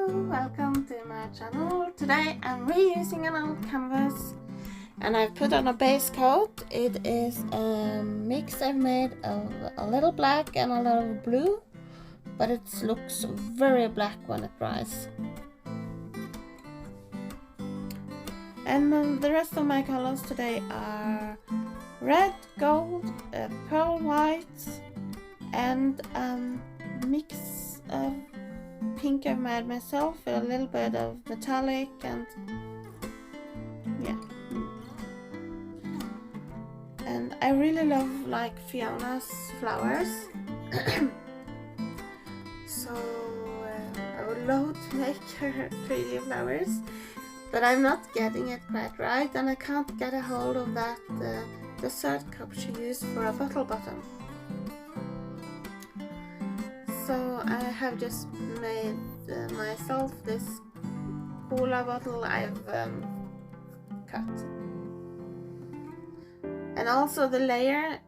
Hello, welcome to my channel. Today I'm reusing an old canvas and I've put on a base coat. It is a mix I've made of a little black and a little blue, but it looks very black when it dries. And the rest of my colors today are red, gold, pearl white, and mix of pink I've made myself with a little bit of metallic and yeah. And I really love like Fiona's flowers. So I would love to make her 3D flowers, but I'm not getting it quite right, and I can't get a hold of that dessert cup she used for a bottle bottom. So I have just made myself this cola bottle I've cut. And also the layer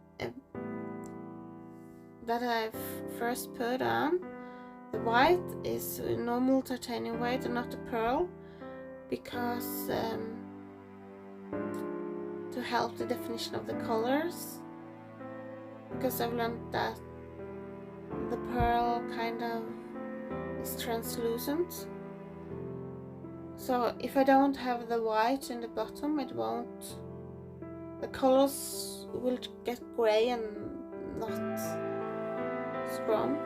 that I've first put on, the white is normal titanium white and not a pearl, because to help the definition of the colors, because I've learned that the pearl kind of is translucent. So if I don't have the white in the bottom, it won't, the colors will get gray and not strong.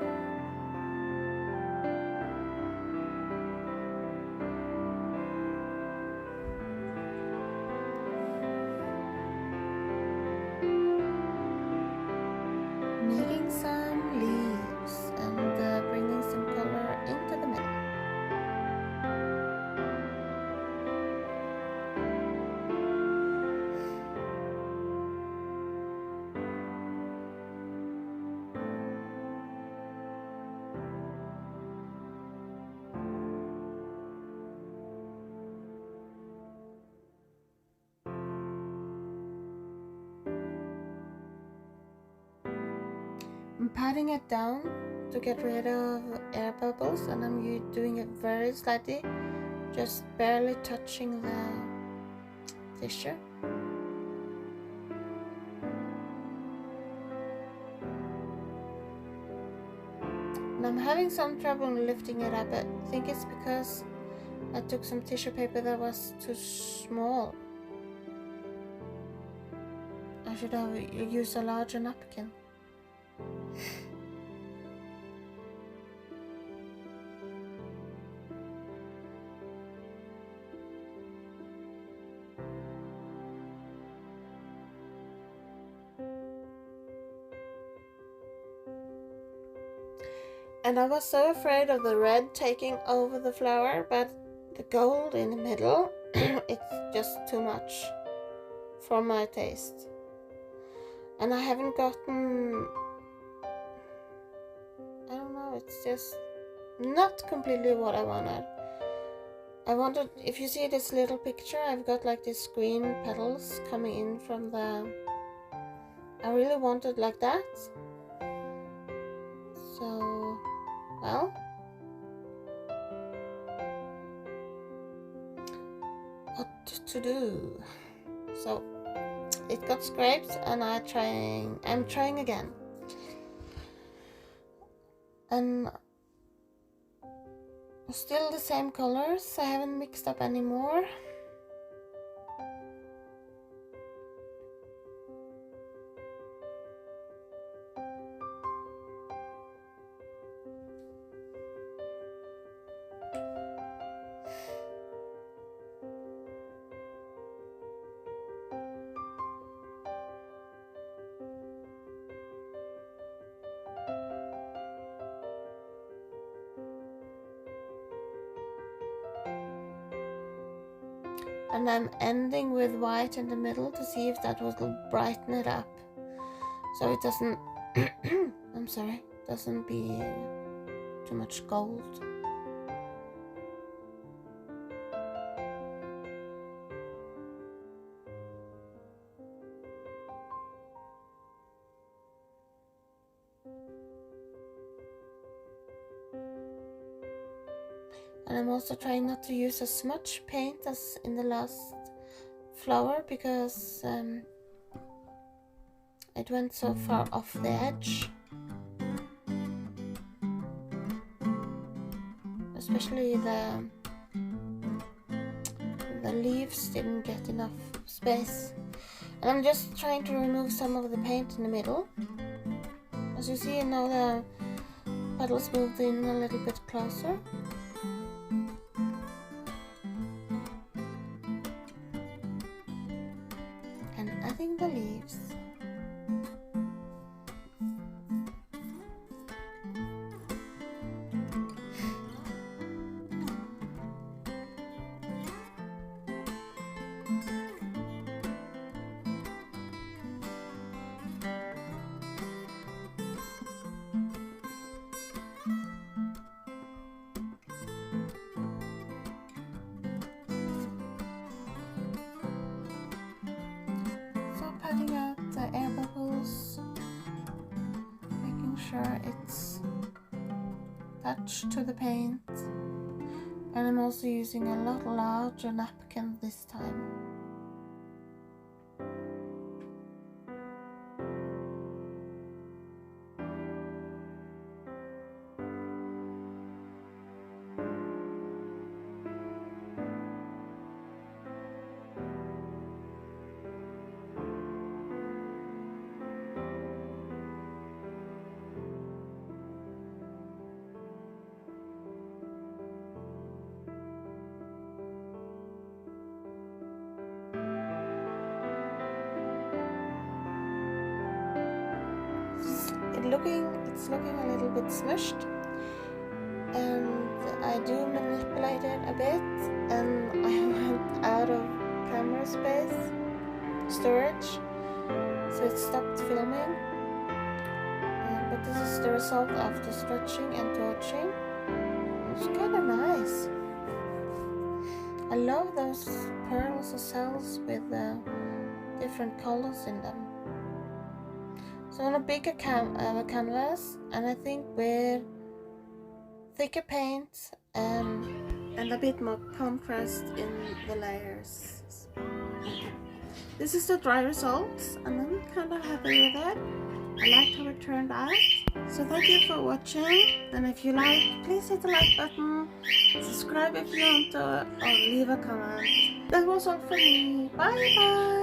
Making some leaves and bringing some color into the middle. I'm patting it down to get rid of air bubbles, and I'm doing it very slightly, just barely touching the tissue. And I'm having some trouble lifting it up. I think it's because I took some tissue paper that was too small. I should have used a larger napkin. And I was so afraid of the red taking over the flower, but the gold in the middle, it's just too much for my taste. And I haven't gotten, I don't know, it's just not completely what I wanted. I wanted, if you see this little picture, I've got like these green petals coming in from the, I really wanted like that. So, well, what to do? So it got scraped, and I'm trying again. And still the same colors, I haven't mixed up anymore. And I'm ending with white in the middle to see if that will brighten it up, so it doesn't I'm sorry, doesn't be too much gold. And I'm also trying not to use as much paint as in the last flower because it went so far off the edge. Especially the leaves didn't get enough space. And I'm just trying to remove some of the paint in the middle. As you see, now the petals moved in a little bit closer. And adding the leaves. Patting out the air bubbles, making sure it's touched to the paint, and I'm also using a lot larger napkin this time. It's looking a little bit smushed, and I do manipulate it a bit, and I went out of camera storage, so it stopped filming. But this is the result after stretching and torching. It's kind of nice. I love those pearls or cells with different colors in them. So on a bigger canvas, and I think with thicker paint and a bit more contrast in the layers. This is the dry results, and I'm kind of happy with it. I liked how it turned out. So thank you for watching, and if you like, please hit the like button, subscribe if you want to, or leave a comment. That was all from me. Bye bye!